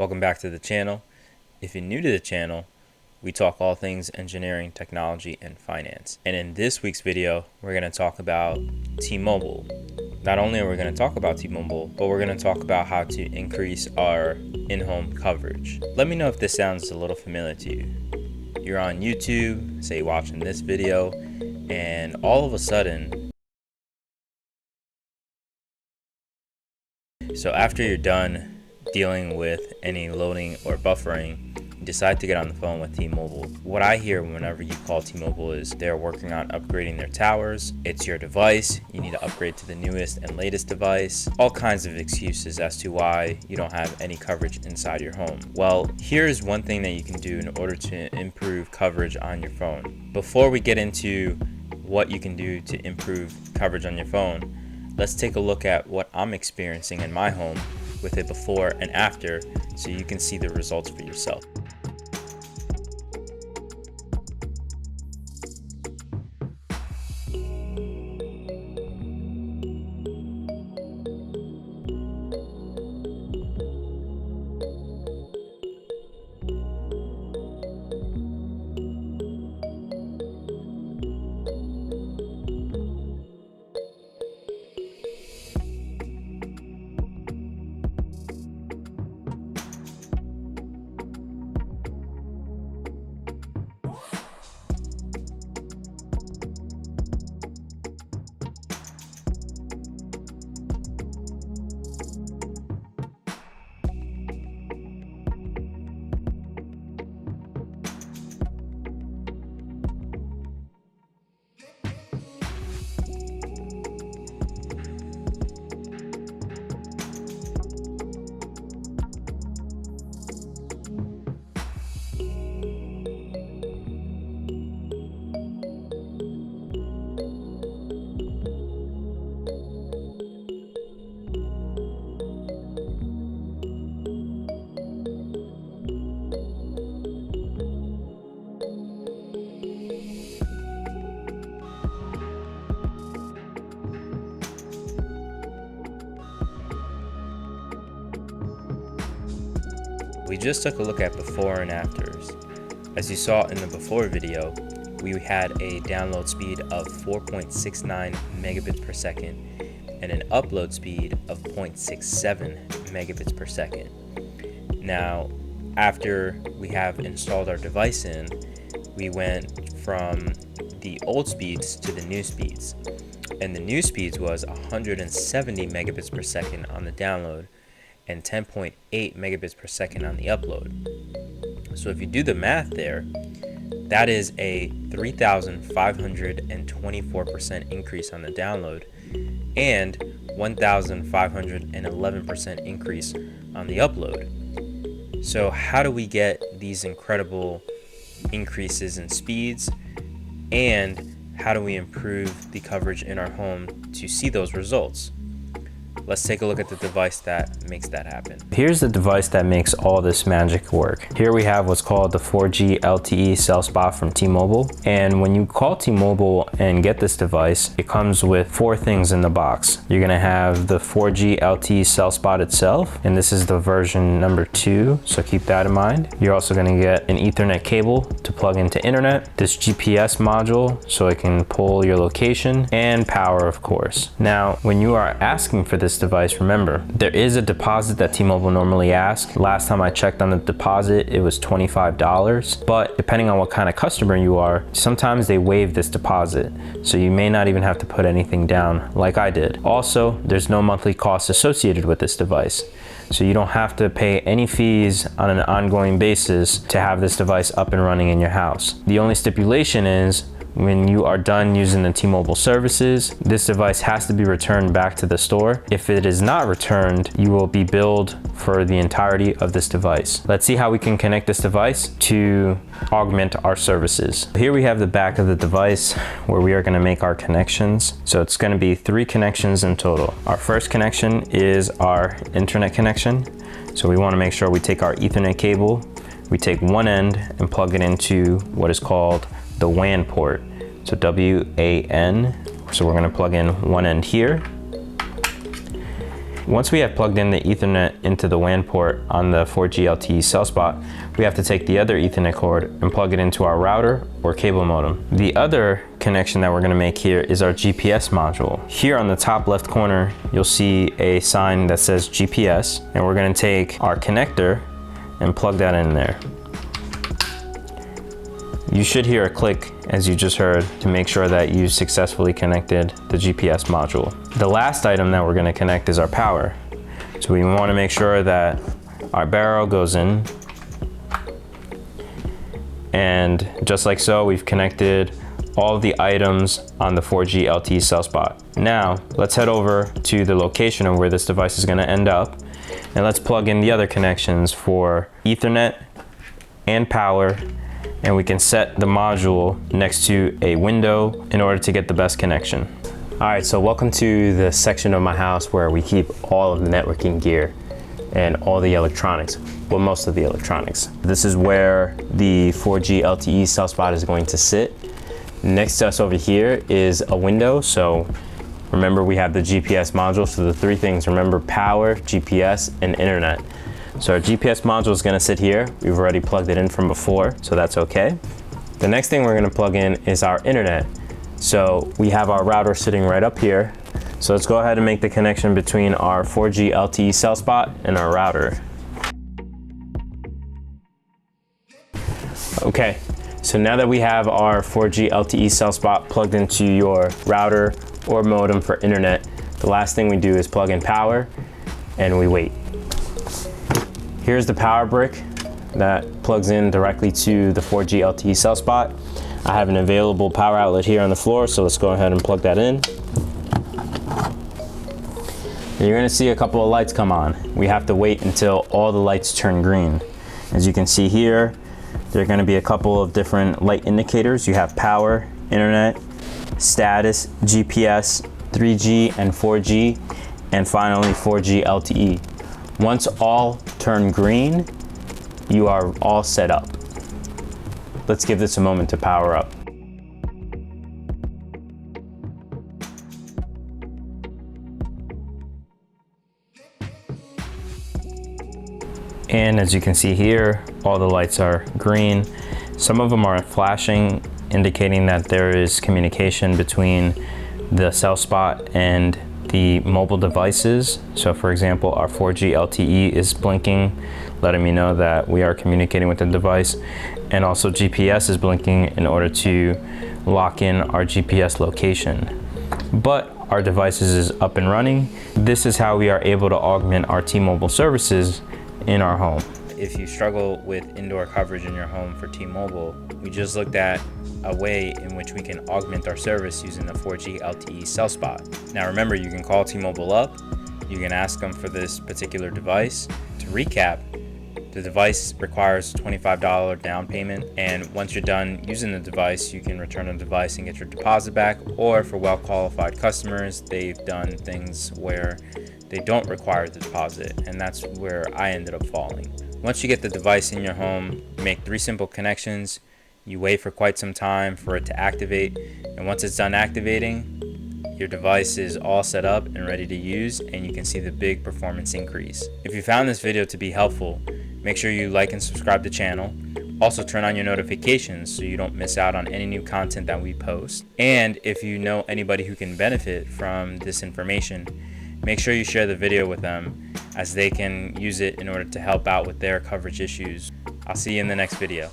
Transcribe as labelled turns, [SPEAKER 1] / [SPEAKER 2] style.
[SPEAKER 1] Welcome back to the channel. If you're new to the channel, we talk all things engineering, technology, and finance. And in this week's video, we're going to talk about T-Mobile. Not only are we going to talk about T-Mobile, but we're going to talk about how to increase our in-home coverage. Let me know if this sounds a little familiar to you. You're on YouTube, say watching this video, and all of a sudden, so after you're done dealing with any loading or buffering, you decide to get on the phone with T-Mobile. What I hear whenever you call T-Mobile is they're working on upgrading their towers. It's your device. You need to upgrade to the newest and latest device. All kinds of excuses as to why you don't have any coverage inside your home. Well, here's one thing that you can do in order to improve coverage on your phone. Before we get into what you can do to improve coverage on your phone, let's take a look at what I'm experiencing in my home with it before and after, so you can see the results for yourself. We just took a look at before and afters. As you saw in the before video, we had a download speed of 4.69 megabits per second and an upload speed of 0.67 megabits per second. Now, after we have installed our device in, we went from the old speeds to the new speeds. And the new speeds was 170 megabits per second on the download and 10.8 megabits per second on the upload. So if you do the math there, that is a 3,524% increase on the download and 1,511% increase on the upload. So how do we get these incredible increases in speeds, and how do we improve the coverage in our home to see those results? Let's take a look at the device that makes that happen. Here's the device that makes all this magic work. Here we have what's called the 4G LTE Cellspot from T-Mobile. And when you call T-Mobile and get this device, it comes with 4 things in the box. You're gonna have the 4G LTE Cellspot itself, and this is the version number 2, so keep that in mind. You're also gonna get an Ethernet cable to plug into internet, this GPS module so it can pull your location, and power, of course. Now, when you are asking for this device, remember, there is a deposit that T-Mobile normally asks. Last time I checked on the deposit, it was $25, but depending on what kind of customer you are, sometimes they waive this deposit, so you may not even have to put anything down like I did. Also, there's no monthly cost associated with this device, so you don't have to pay any fees on an ongoing basis to have this device up and running in your house. The only stipulation is when you are done using the T-Mobile services, this device has to be returned back to the store. If it is not returned, you will be billed for the entirety of this device. Let's see how we can connect this device to augment our services. Here we have the back of the device where we are going to make our connections. So it's going to be 3 connections in total. Our first connection is our internet connection. So we want to make sure we take our Ethernet cable, we take one end and plug it into what is called the WAN port. So WAN. So we're going to plug in one end here. Once we have plugged in the Ethernet into the WAN port on the 4G LTE Cellspot, we have to take the other Ethernet cord and plug it into our router or cable modem. The other connection that we're going to make here is our GPS module. Here on the top left corner, you'll see a sign that says GPS, and we're going to take our connector and plug that in there. You should hear a click, as you just heard, to make sure that you successfully connected the GPS module. The last item that we're going to connect is our power. So we want to make sure that our barrel goes in, and just like so, we've connected all of the items on the 4G LTE Cellspot. Now, let's head over to the location of where this device is going to end up, and let's plug in the other connections for Ethernet and power, and we can set the module next to a window in order to get the best connection. All right, so welcome to the section of my house where we keep all of the networking gear and all the electronics, well, most of the electronics. This is where the 4G LTE Cellspot is going to sit. Next to us over here is a window. So remember, we have the GPS module. So the three things, remember, power, GPS, and internet. So our GPS module is going to sit here. We've already plugged it in from before, so that's okay. The next thing we're going to plug in is our internet. So we have our router sitting right up here. So let's go ahead and make the connection between our 4G LTE Cellspot and our router. Okay, so now that we have our 4G LTE Cellspot plugged into your router or modem for internet, the last thing we do is plug in power and we wait. Here's the power brick that plugs in directly to the 4G LTE Cellspot. I have an available power outlet here on the floor, so let's go ahead and plug that in. And you're gonna see a couple of lights come on. We have to wait until all the lights turn green. As you can see here, there are gonna be a couple of different light indicators. You have power, internet, status, GPS, 3G and 4G, and finally 4G LTE. Once all turn green, you are all set up. Let's give this a moment to power up. And as you can see here, all the lights are green. Some of them are flashing, indicating that there is communication between the Cellspot and the mobile devices. So for example, our 4G LTE is blinking, letting me know that we are communicating with the device. And also GPS is blinking in order to lock in our GPS location. But our device is up and running. This is how we are able to augment our T-Mobile services in our home. If you struggle with indoor coverage in your home for T-Mobile, we just looked at a way in which we can augment our service using the 4G LTE Cellspot. Now remember, you can call T-Mobile up, you can ask them for this particular device. To recap, the device requires $25 down payment, and once you're done using the device, you can return the device and get your deposit back. Or for well-qualified customers, they've done things where they don't require the deposit, and that's where I ended up falling. Once you get the device in your home, you make 3 simple connections. You wait for quite some time for it to activate, and once it's done activating, your device is all set up and ready to use, and you can see the big performance increase. If you found this video to be helpful, make sure you like and subscribe to the channel. Also turn on your notifications so you don't miss out on any new content that we post. And if you know anybody who can benefit from this information, make sure you share the video with them, as they can use it in order to help out with their coverage issues. I'll see you in the next video.